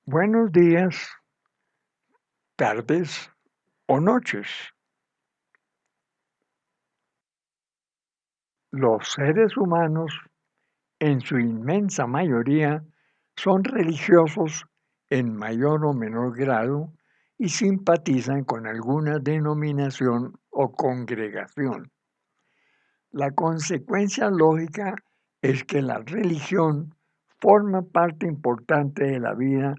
Buenos días, tardes o noches. Los seres humanos, en su inmensa mayoría, son religiosos en mayor o menor grado y simpatizan con alguna denominación o congregación. La consecuencia lógica es que la religión forma parte importante de la vida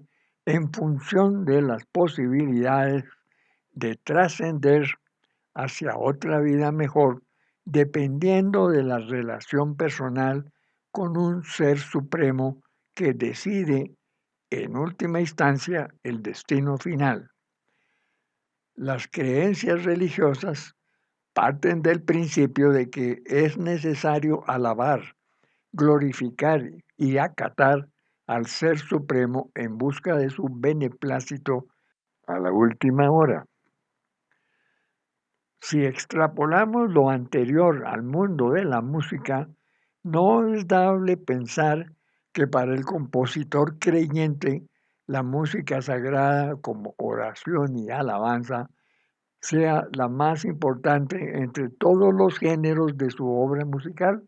en función de las posibilidades de trascender hacia otra vida mejor, dependiendo de la relación personal con un ser supremo que decide, en última instancia, el destino final. Las creencias religiosas parten del principio de que es necesario alabar, glorificar y acatar al Ser Supremo en busca de su beneplácito a la última hora. Si extrapolamos lo anterior al mundo de la música, no es dable pensar que para el compositor creyente la música sagrada como oración y alabanza sea la más importante entre todos los géneros de su obra musical.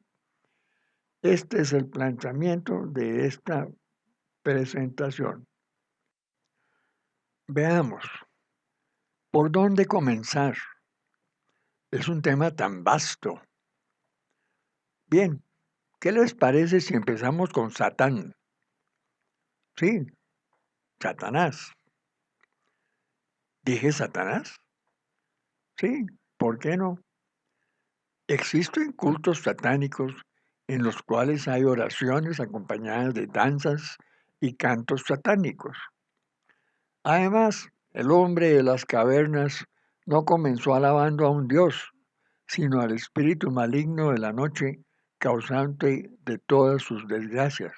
Este es el planteamiento de esta presentación. Veamos, ¿por dónde comenzar? Es un tema tan vasto. Bien, ¿qué les parece si empezamos con Satán? Sí, Satanás. ¿Dije Satanás? Sí, ¿por qué no? Existen cultos satánicos en los cuales hay oraciones acompañadas de danzas y cantos satánicos. Además, el hombre de las cavernas no comenzó alabando a un dios, sino al espíritu maligno de la noche, causante de todas sus desgracias,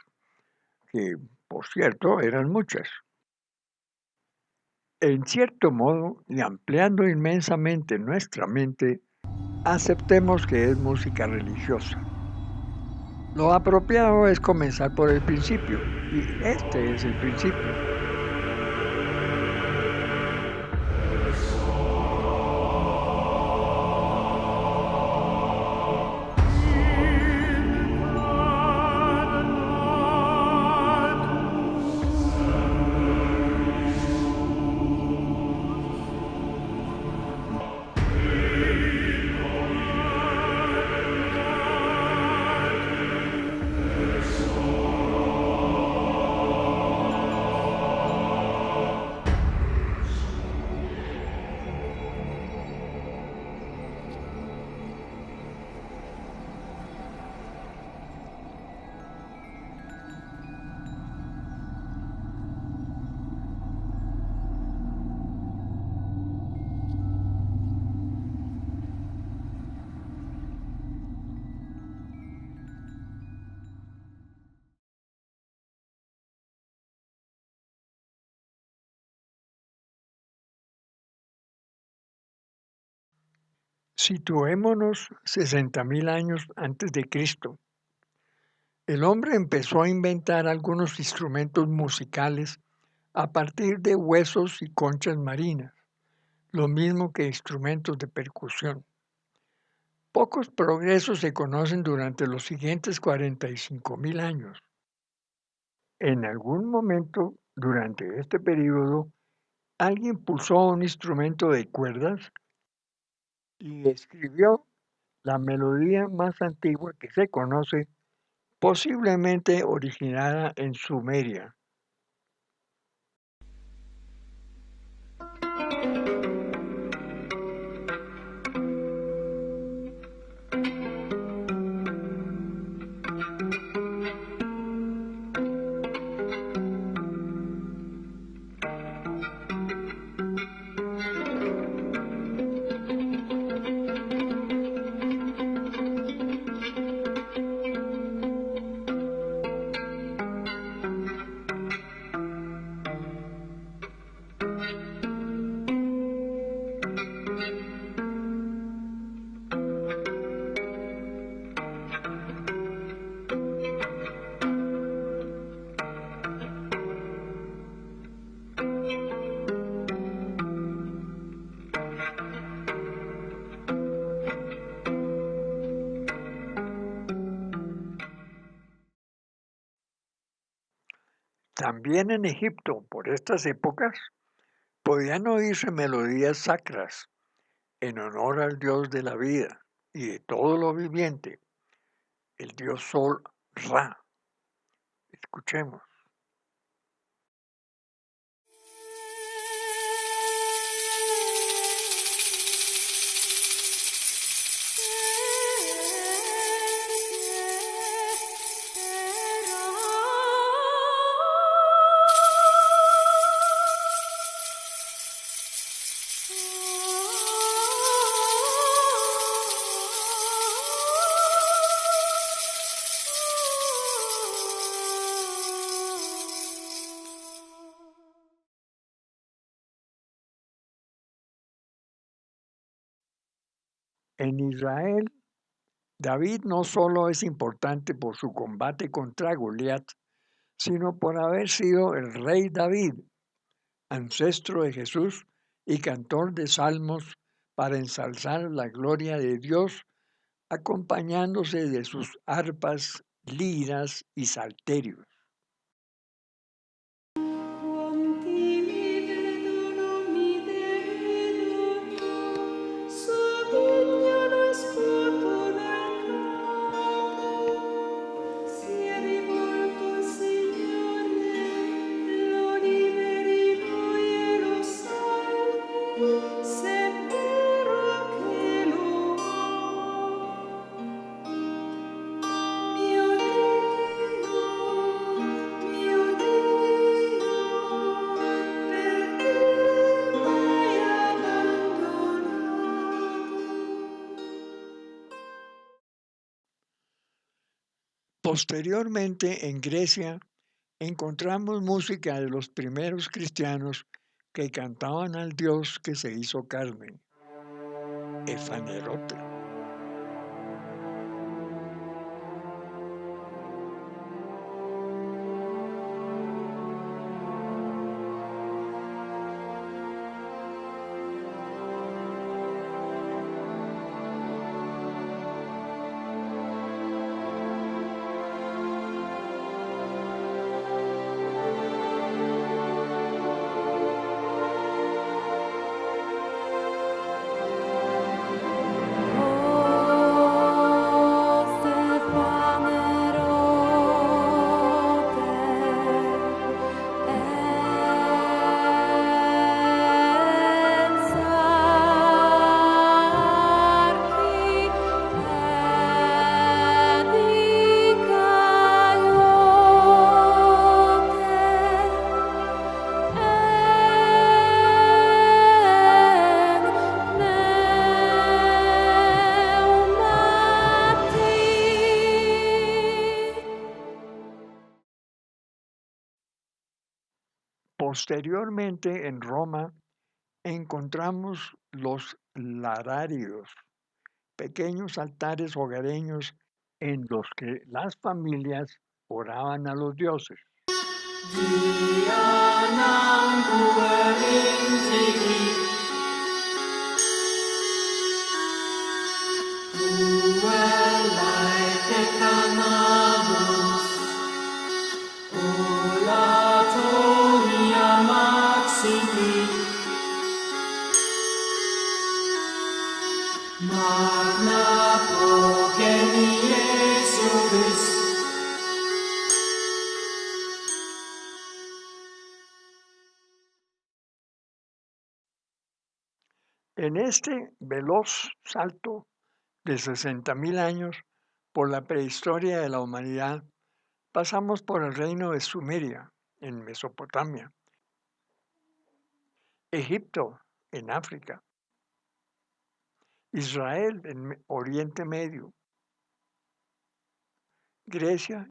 que, por cierto, eran muchas. En cierto modo, y ampliando inmensamente nuestra mente, aceptemos que es música religiosa. Lo apropiado es comenzar por el principio, y este es el principio. Situémonos 60.000 años antes de Cristo. El hombre empezó a inventar algunos instrumentos musicales a partir de huesos y conchas marinas, lo mismo que instrumentos de percusión. Pocos progresos se conocen durante los siguientes 45.000 años. En algún momento durante este periodo, alguien pulsó un instrumento de cuerdas y escribió la melodía más antigua que se conoce, posiblemente originada en Sumeria. También en Egipto, por estas épocas, podían oírse melodías sacras en honor al dios de la vida y de todo lo viviente, el dios Sol Ra. Escuchemos. En Israel, David no solo es importante por su combate contra Goliat, sino por haber sido el rey David, ancestro de Jesús y cantor de salmos para ensalzar la gloria de Dios, acompañándose de sus arpas, liras y salterios. Posteriormente, en Grecia, encontramos música de los primeros cristianos que cantaban al Dios que se hizo carne, Efanerote. Posteriormente, en Roma, encontramos los lararios, pequeños altares hogareños en los que las familias oraban a los dioses. En este veloz salto de 60.000 años por la prehistoria de la humanidad, pasamos por el reino de Sumeria, en Mesopotamia, Egipto, en África, Israel, en Oriente Medio, Grecia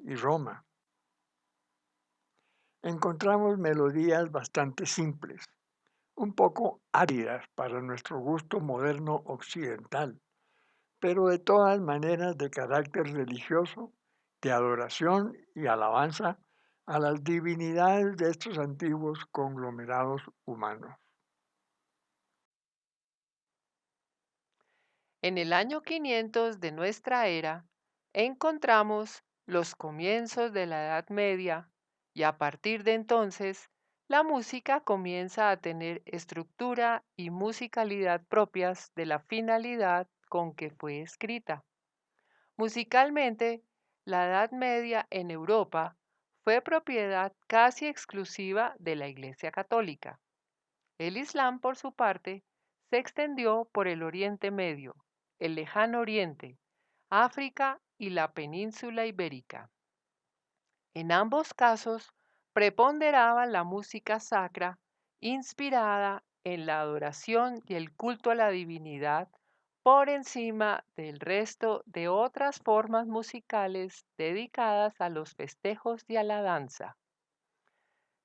y Roma. Encontramos melodías bastante simples, un poco áridas para nuestro gusto moderno occidental, pero de todas maneras de carácter religioso, de adoración y alabanza a las divinidades de estos antiguos conglomerados humanos. En el año 500 de nuestra era, encontramos los comienzos de la Edad Media y a partir de entonces, la música comienza a tener estructura y musicalidad propias de la finalidad con que fue escrita. Musicalmente, la Edad Media en Europa fue propiedad casi exclusiva de la Iglesia Católica. El Islam, por su parte, se extendió por el Oriente Medio, el Lejano Oriente, África y la península ibérica. En ambos casos, preponderaba la música sacra, inspirada en la adoración y el culto a la divinidad por encima del resto de otras formas musicales dedicadas a los festejos y a la danza.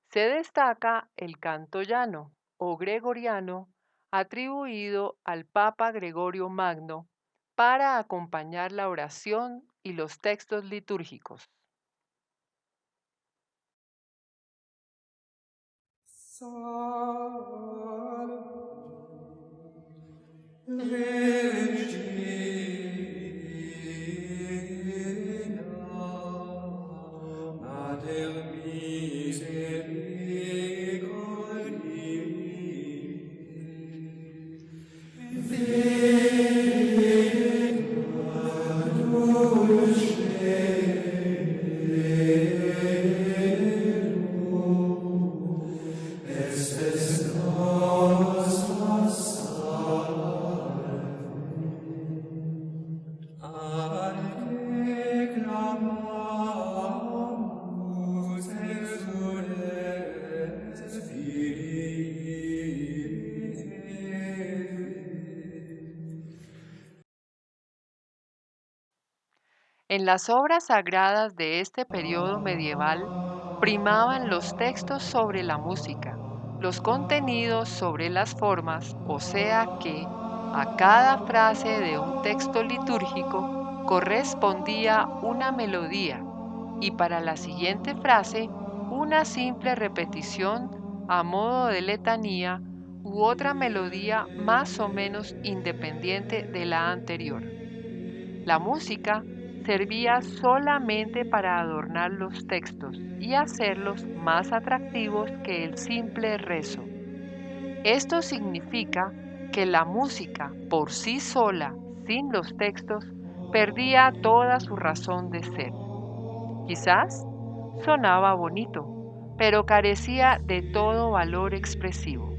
Se destaca el canto llano o gregoriano atribuido al Papa Gregorio Magno para acompañar la oración y los textos litúrgicos. En las obras sagradas de este periodo medieval primaban los textos sobre la música, los contenidos sobre las formas, o sea que a cada frase de un texto litúrgico correspondía una melodía y para la siguiente frase una simple repetición a modo de letanía u otra melodía más o menos independiente de la anterior. La música servía solamente para adornar los textos y hacerlos más atractivos que el simple rezo. Esto significa que la música por sí sola, sin los textos, perdía toda su razón de ser. Quizás sonaba bonito, pero carecía de todo valor expresivo.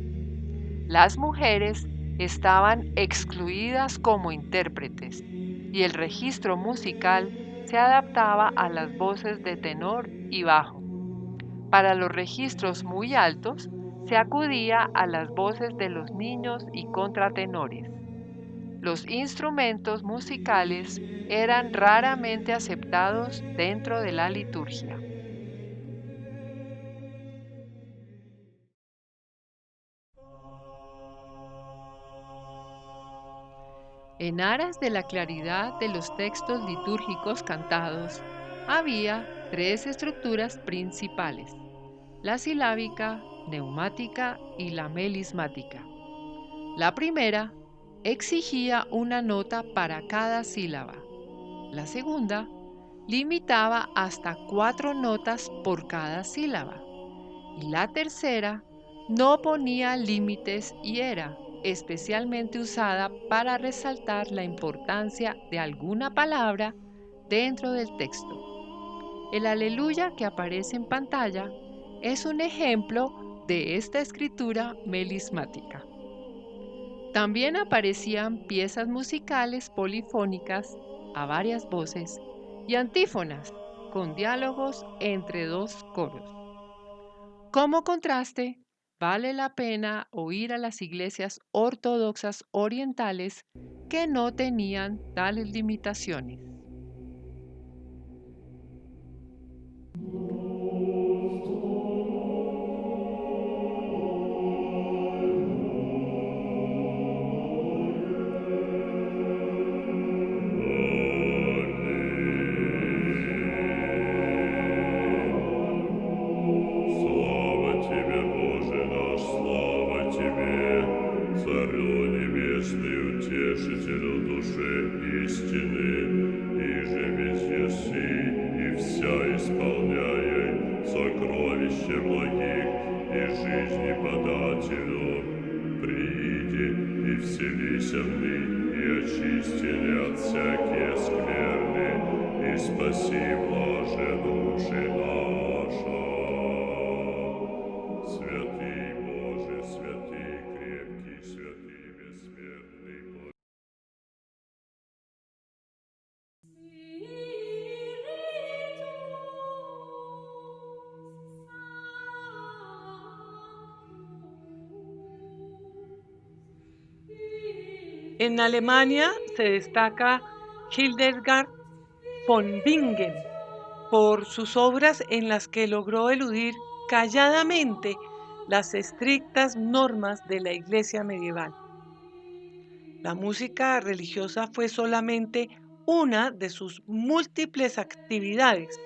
Las mujeres estaban excluidas como intérpretes y el registro musical se adaptaba a las voces de tenor y bajo. Para los registros muy altos se acudía a las voces de los niños y contratenores. Los instrumentos musicales eran raramente aceptados dentro de la liturgia. En aras de la claridad de los textos litúrgicos cantados, había tres estructuras principales: la silábica, neumática y la melismática. La primera exigía una nota para cada sílaba. La segunda limitaba hasta 4 notas por cada sílaba. Y la tercera no ponía límites y era especialmente usada para resaltar la importancia de alguna palabra dentro del texto. El aleluya que aparece en pantalla es un ejemplo de esta escritura melismática. También aparecían piezas musicales polifónicas a varias voces y antífonas con diálogos entre dos coros. Como contraste, vale la pena oír a las iglesias ortodoxas orientales que no tenían tales limitaciones. Слава тебе, Боже наш, слава тебе, Царю небесный, утешителю души истины, и же везде си, и вся исполняй сокровище благих и жизни подателю. Приди и вселися в ны, и очистили от всякие скверны, и спаси блаже души наша. Святый Боже, святый крепкий, святый бессмертный. En Alemania se destaca Hildegard von Bingen por sus obras en las que logró eludir calladamente las estrictas normas de la Iglesia medieval. La música religiosa fue solamente una de sus múltiples actividades,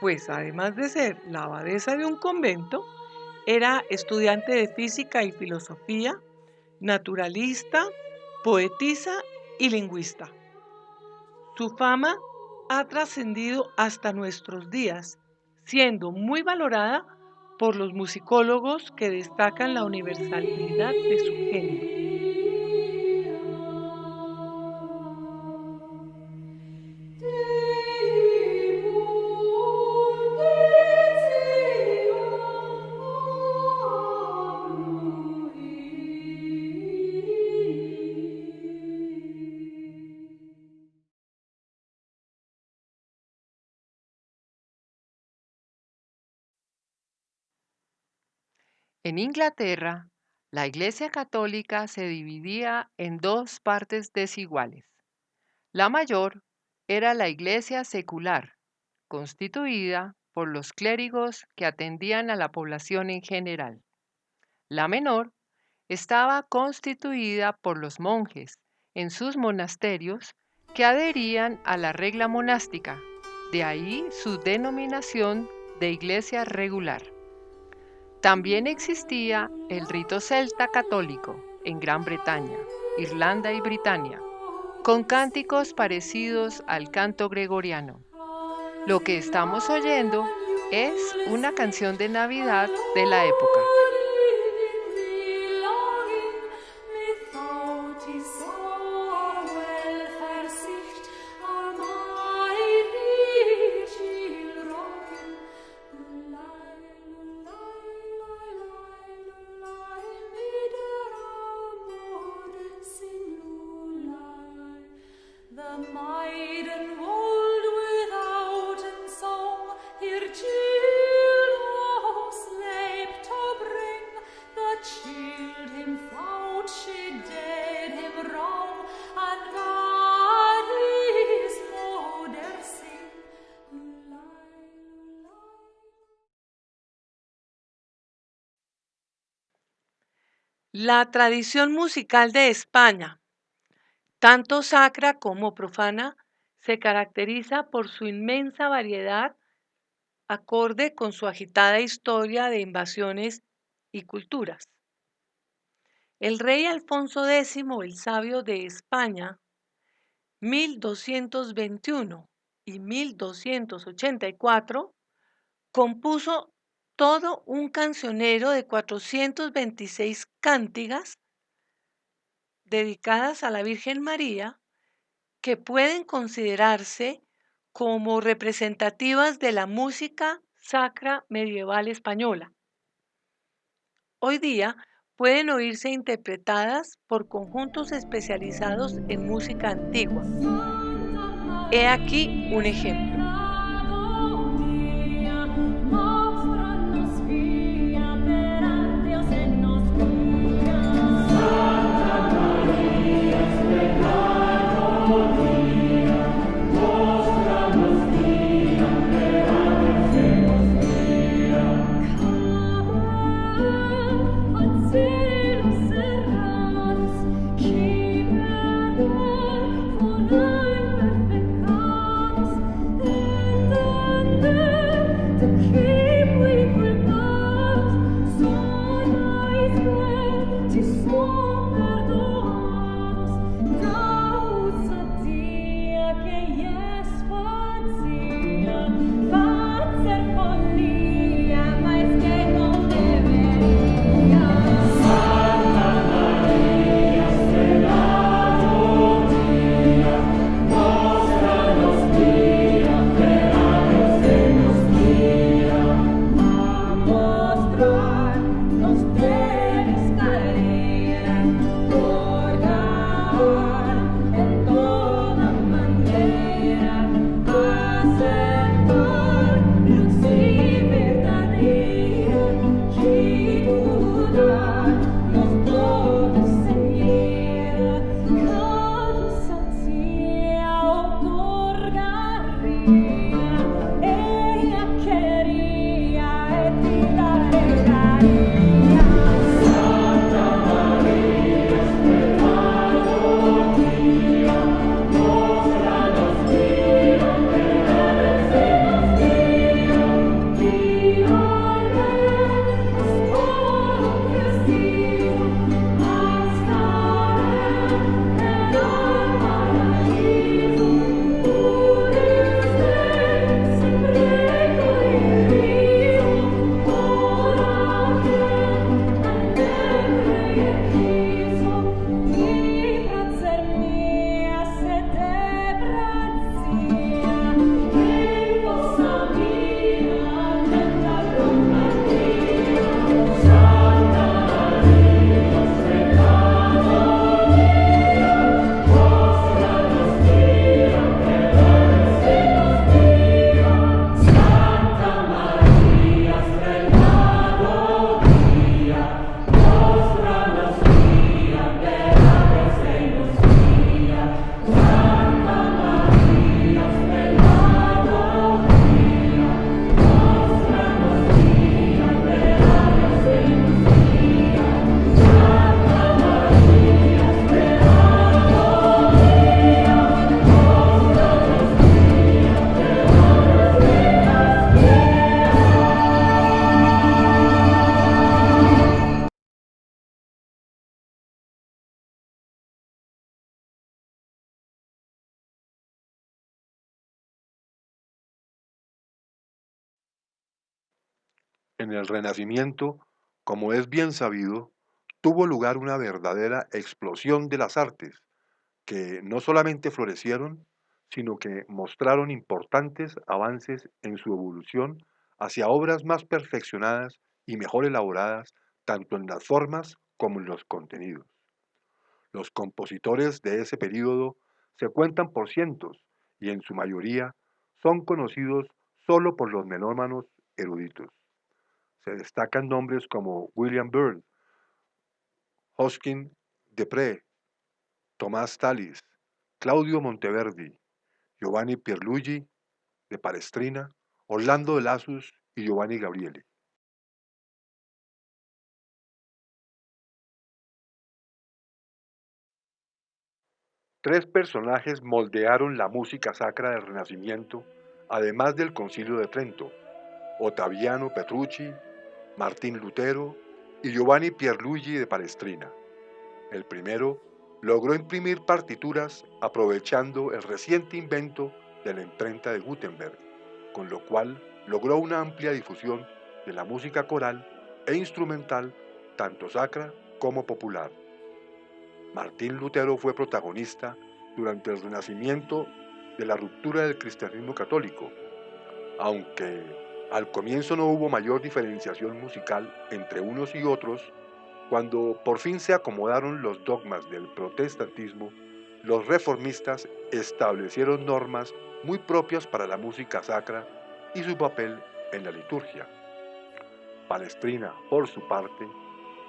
pues además de ser la abadesa de un convento, era estudiante de física y filosofía, naturalista, poetisa y lingüista. Su fama ha trascendido hasta nuestros días, siendo muy valorada por los musicólogos que destacan la universalidad de su género. En Inglaterra, la Iglesia Católica se dividía en dos partes desiguales. La mayor era la Iglesia secular, constituida por los clérigos que atendían a la población en general. La menor estaba constituida por los monjes en sus monasterios que adherían a la regla monástica, de ahí su denominación de Iglesia regular. También existía el rito celta católico en Gran Bretaña, Irlanda y Britania, con cánticos parecidos al canto gregoriano. Lo que estamos oyendo es una canción de Navidad de la época. La tradición musical de España, tanto sacra como profana, se caracteriza por su inmensa variedad, acorde con su agitada historia de invasiones y culturas. El rey Alfonso X, el Sabio de España, 1221 y 1284, compuso todo un cancionero de 426 cántigas dedicadas a la Virgen María, que pueden considerarse como representativas de la música sacra medieval española. Hoy día pueden oírse interpretadas por conjuntos especializados en música antigua. He aquí un ejemplo. En el Renacimiento, como es bien sabido, tuvo lugar una verdadera explosión de las artes, que no solamente florecieron, sino que mostraron importantes avances en su evolución hacia obras más perfeccionadas y mejor elaboradas, tanto en las formas como en los contenidos. Los compositores de ese período se cuentan por cientos y en su mayoría son conocidos solo por los melómanos eruditos. Se destacan nombres como William Byrd, Hoskin Depré, Tomás Tallis, Claudio Monteverdi, Giovanni Pierluigi de Palestrina, Orlando de Lassus y Giovanni Gabrieli. Tres personajes moldearon la música sacra del Renacimiento, además del Concilio de Trento: Ottaviano Petrucci, Martín Lutero y Giovanni Pierluigi de Palestrina. El primero logró imprimir partituras aprovechando el reciente invento de la imprenta de Gutenberg, con lo cual logró una amplia difusión de la música coral e instrumental, tanto sacra como popular. Martín Lutero fue protagonista durante el Renacimiento de la ruptura del cristianismo católico, aunque al comienzo no hubo mayor diferenciación musical entre unos y otros. Cuando por fin se acomodaron los dogmas del protestantismo, los reformistas establecieron normas muy propias para la música sacra y su papel en la liturgia. Palestrina, por su parte,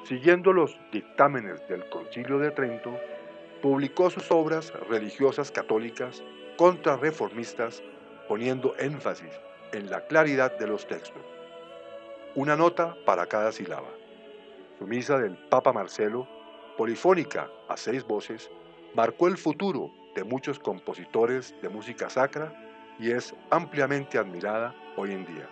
siguiendo los dictámenes del Concilio de Trento, publicó sus obras religiosas católicas contrarreformistas, poniendo énfasis en la claridad de los textos. Una nota para cada sílaba. Su misa del Papa Marcelo, polifónica a 6 voces, marcó el futuro de muchos compositores de música sacra y es ampliamente admirada hoy en día.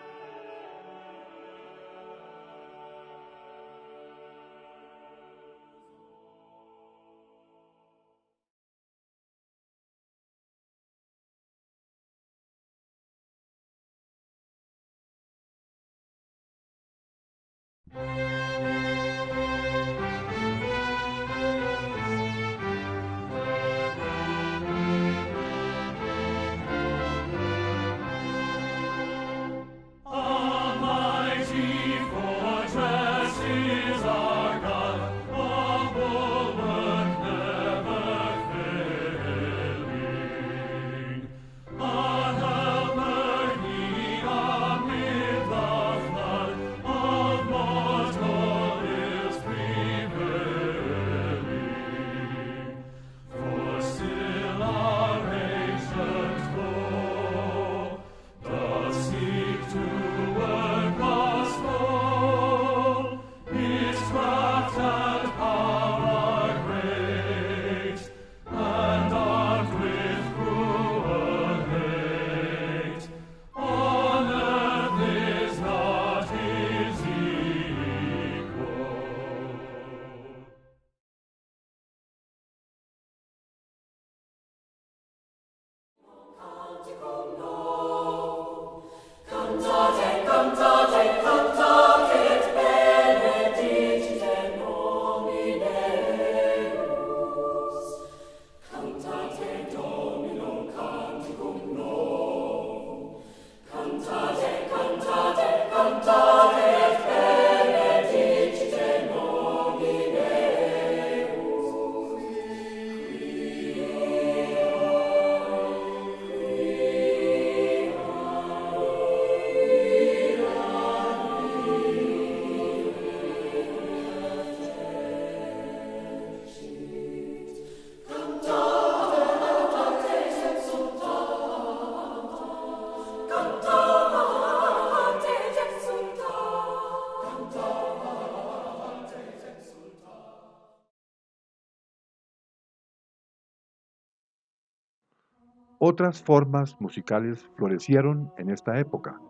Otras formas musicales florecieron en esta época: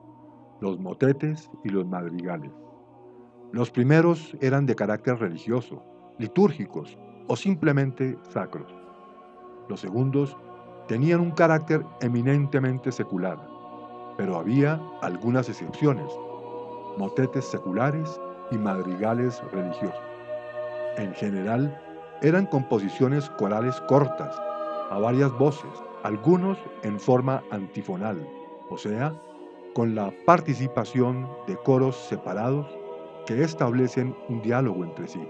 los motetes y los madrigales. Los primeros eran de carácter religioso, litúrgicos o simplemente sacros. Los segundos tenían un carácter eminentemente secular, pero había algunas excepciones. motetes seculares y madrigales religiosos. En general, eran composiciones corales cortas, a varias voces, algunos en forma antifonal, o sea, con la participación de coros separados que establecen un diálogo entre sí.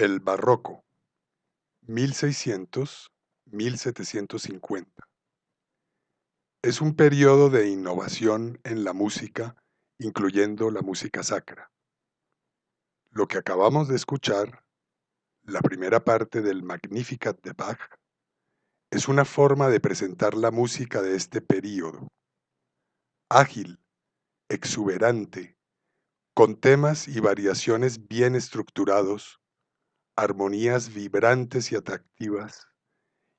El Barroco, 1600-1750. Es un periodo de innovación en la música, incluyendo la música sacra. Lo que acabamos de escuchar, la primera parte del Magnificat de Bach, es una forma de presentar la música de este período. Ágil, exuberante, con temas y variaciones bien estructurados, armonías vibrantes y atractivas,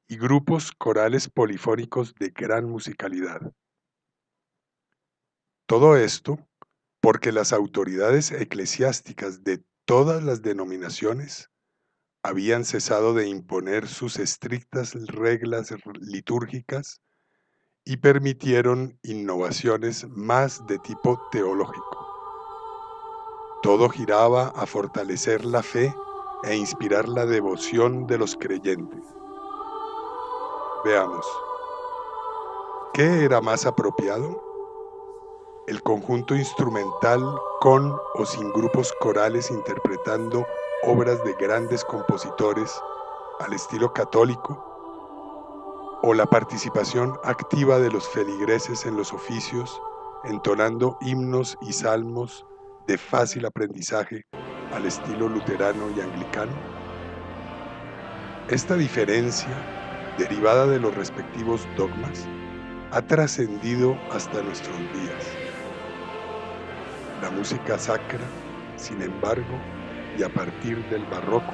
y grupos corales polifónicos de gran musicalidad. Todo esto porque las autoridades eclesiásticas de todas las denominaciones habían cesado de imponer sus estrictas reglas litúrgicas y permitieron innovaciones más de tipo teológico. Todo giraba a fortalecer la fe e inspirar la devoción de los creyentes. Veamos, ¿qué era más apropiado? El conjunto instrumental con o sin grupos corales interpretando obras de grandes compositores al estilo católico, o la participación activa de los feligreses en los oficios, entonando himnos y salmos de fácil aprendizaje al estilo luterano y anglicano. Esta diferencia, derivada de los respectivos dogmas, ha trascendido hasta nuestros días. La música sacra, sin embargo, y a partir del barroco,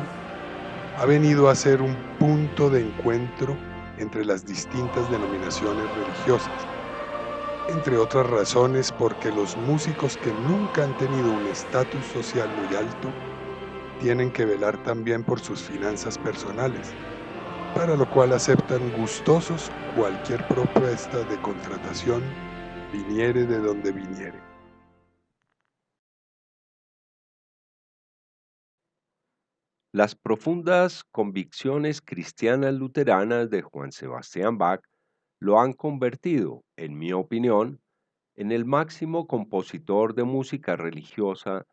ha venido a ser un punto de encuentro entre las distintas denominaciones religiosas, entre otras razones porque los músicos que nunca han tenido un estatus social muy alto tienen que velar también por sus finanzas personales, para lo cual aceptan gustosos cualquier propuesta de contratación, viniere de donde viniere. Las profundas convicciones cristianas luteranas de Juan Sebastián Bach lo han convertido, en mi opinión, en el máximo compositor de música religiosa,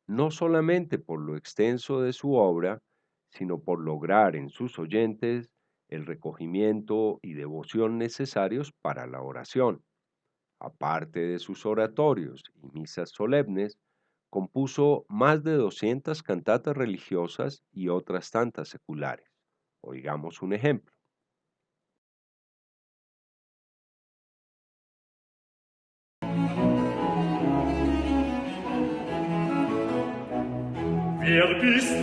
no solamente por lo extenso de su obra, sino por lograr en sus oyentes el recogimiento y devoción necesarios para la oración. Aparte de sus oratorios y misas solemnes, compuso más de 200 cantatas religiosas y otras tantas seculares. Oigamos un ejemplo. Wer bist du?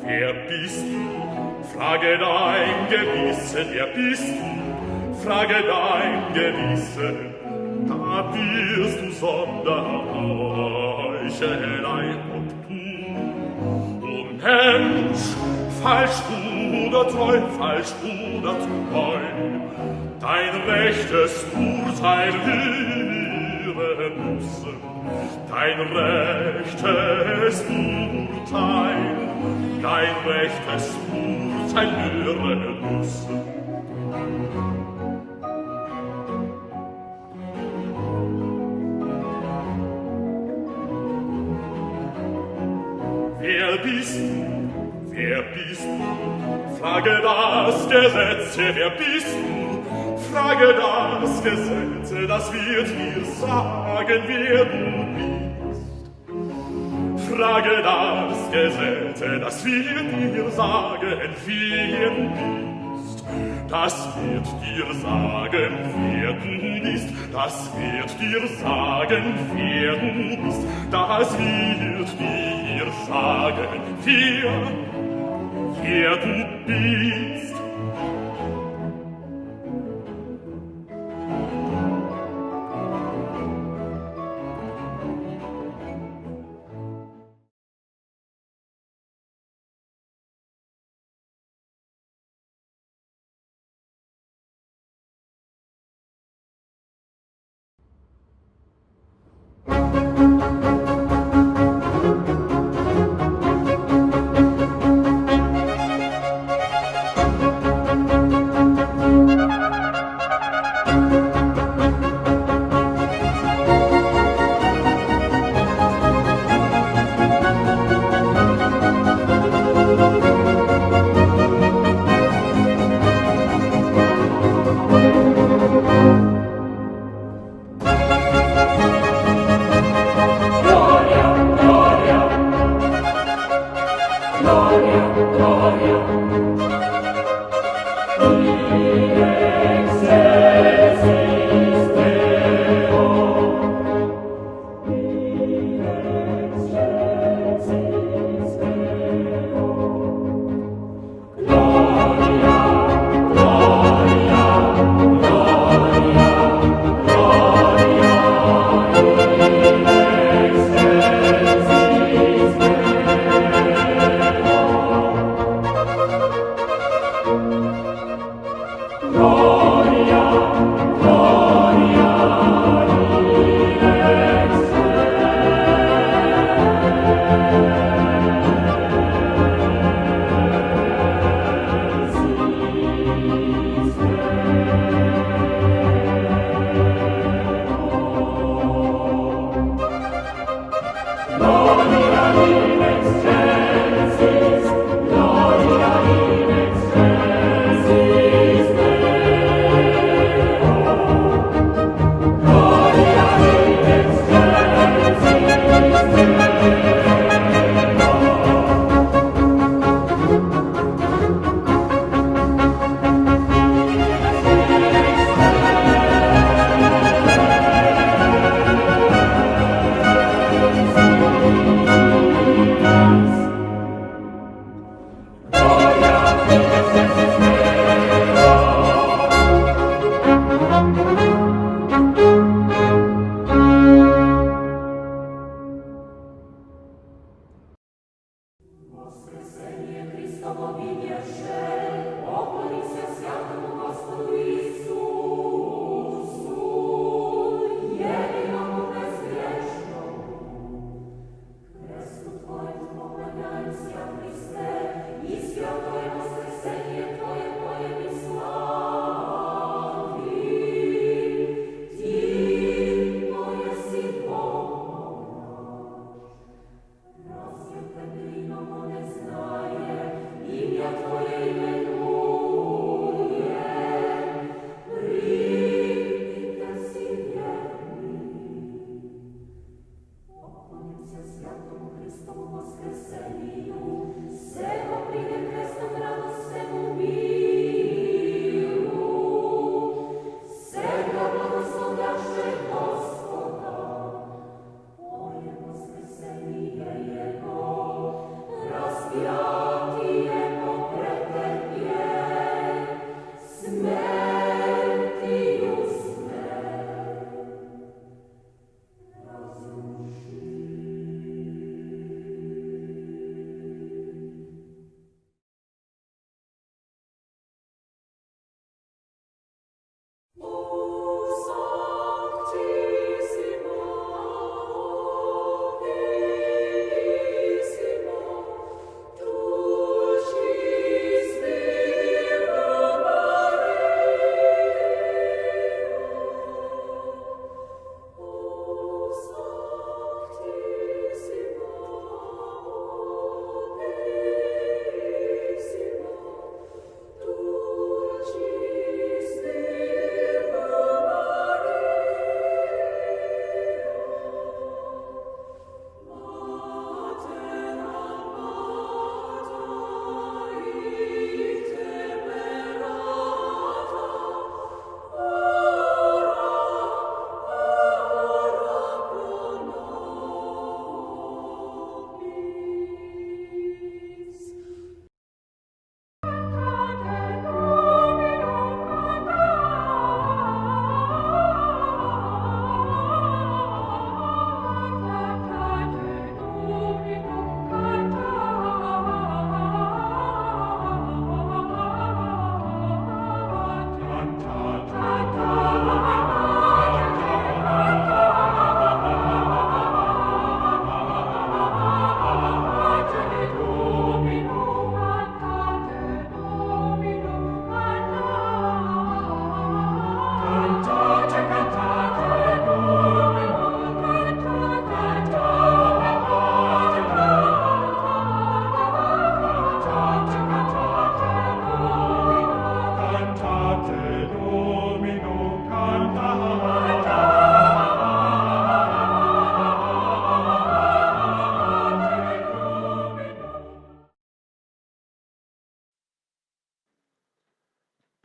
Wer bist du? Frage dein Gewissen, wer bist du? Frage dein Gewissen, da wirst du Sonderheuchelei und du. O Mensch, falsch oder treu, falsch oder treu, dein rechtes Urteil hören müssen. Dein rechtes Urteil, dein rechtes Urteil hören müssen. Wer bist du? Wer bist du? Frage das Gesetz, wer bist du? Frage das Gesetz, das wird dir sagen, wer du bist. Frage das Gesetz, das wird dir sagen, wer du bist. Das wird dir sagen, wer du bist. Das wird dir sagen, wer du bist. Das wird dir sagen, wer du bist.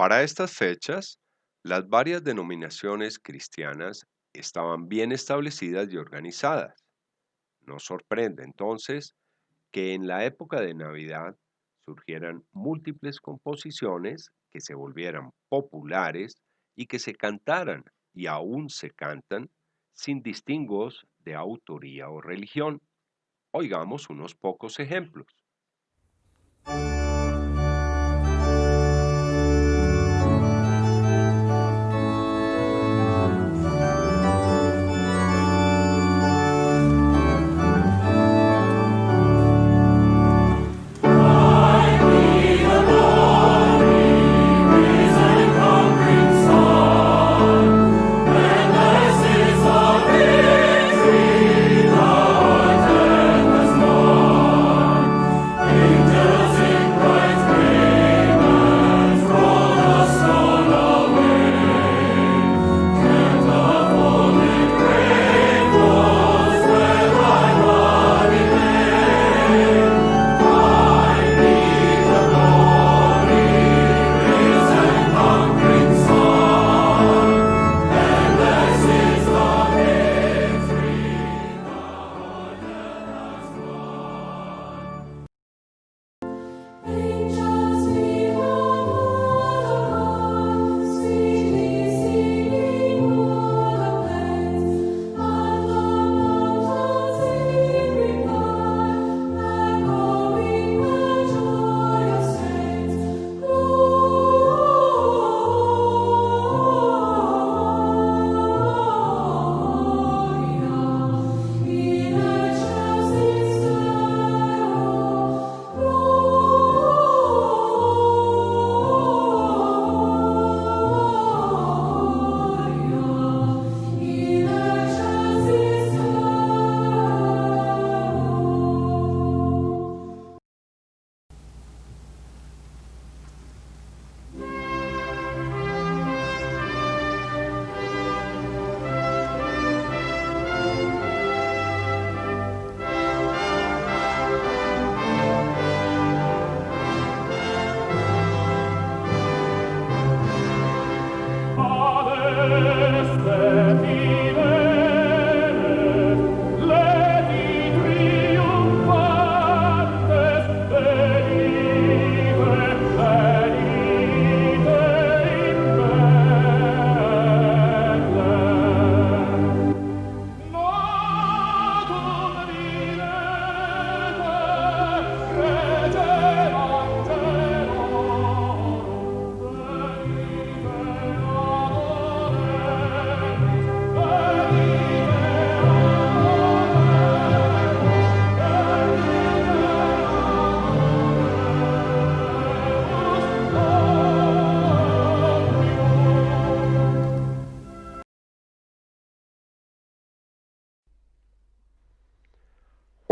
Para estas fechas, las varias denominaciones cristianas estaban bien establecidas y organizadas. No sorprende entonces que en la época de Navidad surgieran múltiples composiciones que se volvieran populares y que se cantaran y aún se cantan sin distingos de autoría o religión. Oigamos unos pocos ejemplos. Angels in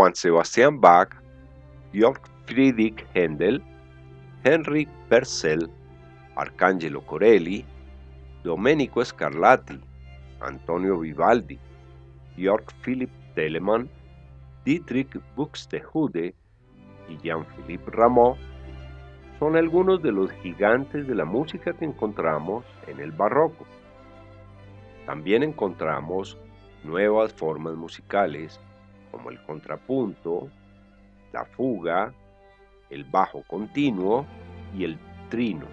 Juan Sebastián Bach, Georg Friedrich Händel, Henrik Purcell, Arcangelo Corelli, Domenico Scarlatti, Antonio Vivaldi, Georg Philipp Telemann, Dietrich Buxtehude y Jean-Philippe Rameau son algunos de los gigantes de la música que encontramos en el barroco. También encontramos nuevas formas musicales como el contrapunto, la fuga, el bajo continuo y el trino.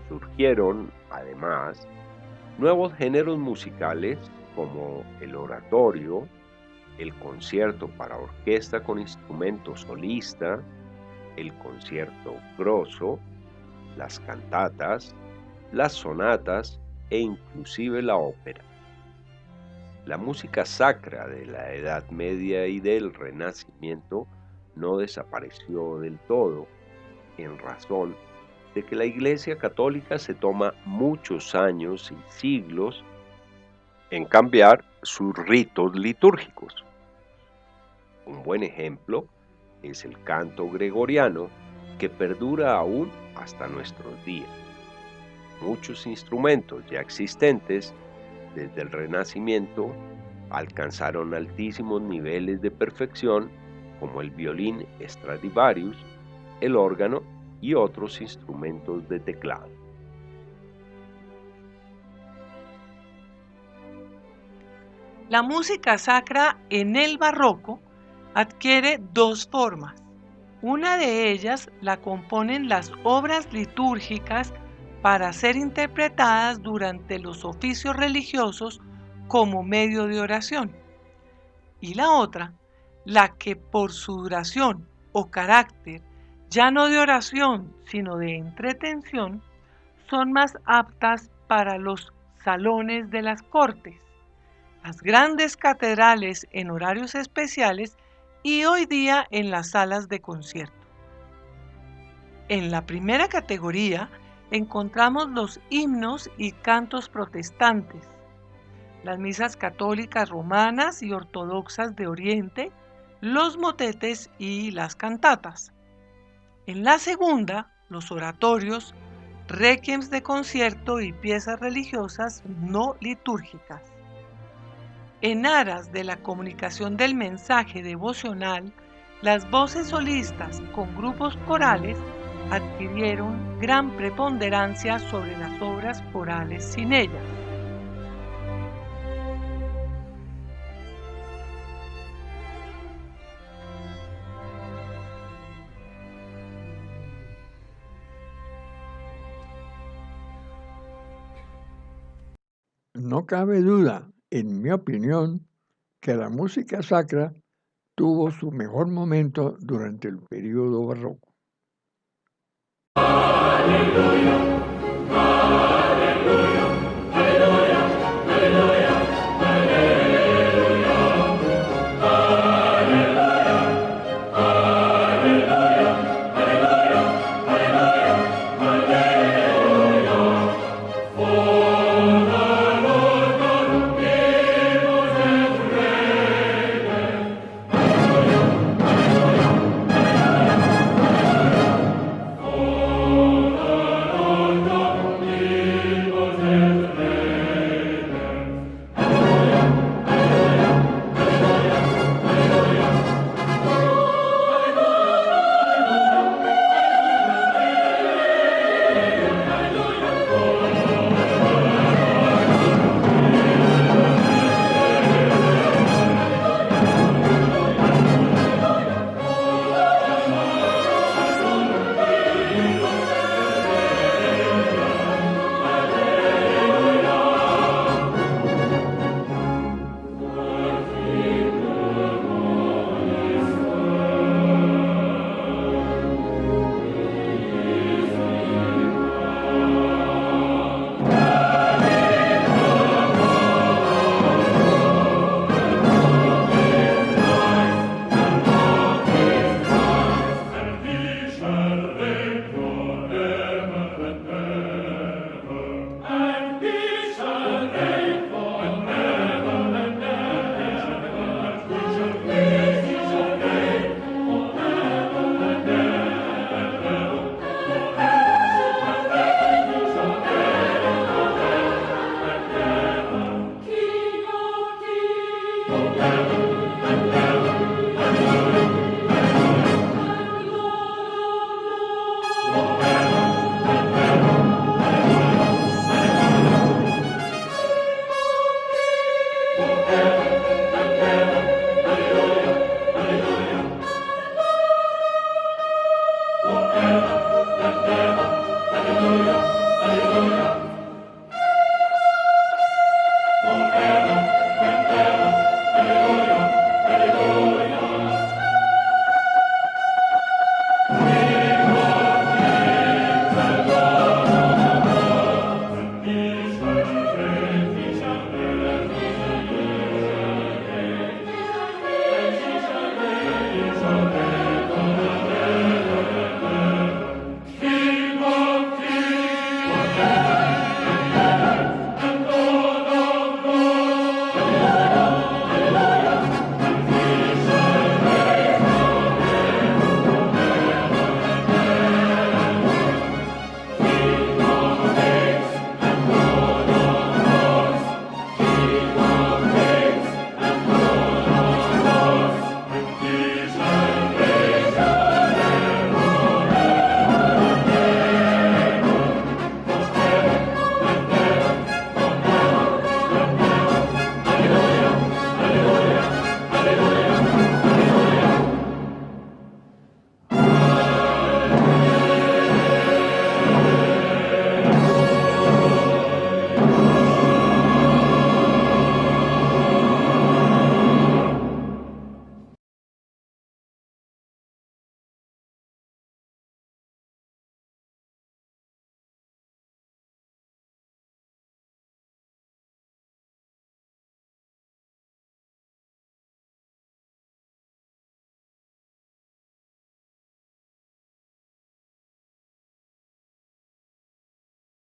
Surgieron, además, nuevos géneros musicales como el oratorio, el concierto para orquesta con instrumento solista, el concierto grosso, las cantatas, las sonatas e inclusive la ópera. La música sacra de la Edad Media y del Renacimiento no desapareció del todo, en razón de que la Iglesia Católica se toma muchos años y siglos en cambiar sus ritos litúrgicos. Un buen ejemplo es el canto gregoriano, que perdura aún hasta nuestros días. Muchos instrumentos ya existentes desde el Renacimiento alcanzaron altísimos niveles de perfección, como el violín Stradivarius, el órgano y otros instrumentos de teclado. La música sacra en el barroco adquiere dos formas. Una de ellas la componen las obras litúrgicas para ser interpretadas durante los oficios religiosos como medio de oración. Y la otra, la que por su duración o carácter, ya no de oración, sino de entretención, son más aptas para los salones de las cortes, las grandes catedrales en horarios especiales y hoy día en las salas de concierto. En la primera categoría encontramos los himnos y cantos protestantes, las misas católicas romanas y ortodoxas de Oriente, los motetes y las cantatas. En la segunda, los oratorios, requiems de concierto y piezas religiosas no litúrgicas. En aras de la comunicación del mensaje devocional, las voces solistas con grupos corales adquirieron gran preponderancia sobre las obras corales sin ellas. No cabe duda, en mi opinión, que la música sacra tuvo su mejor momento durante el período barroco.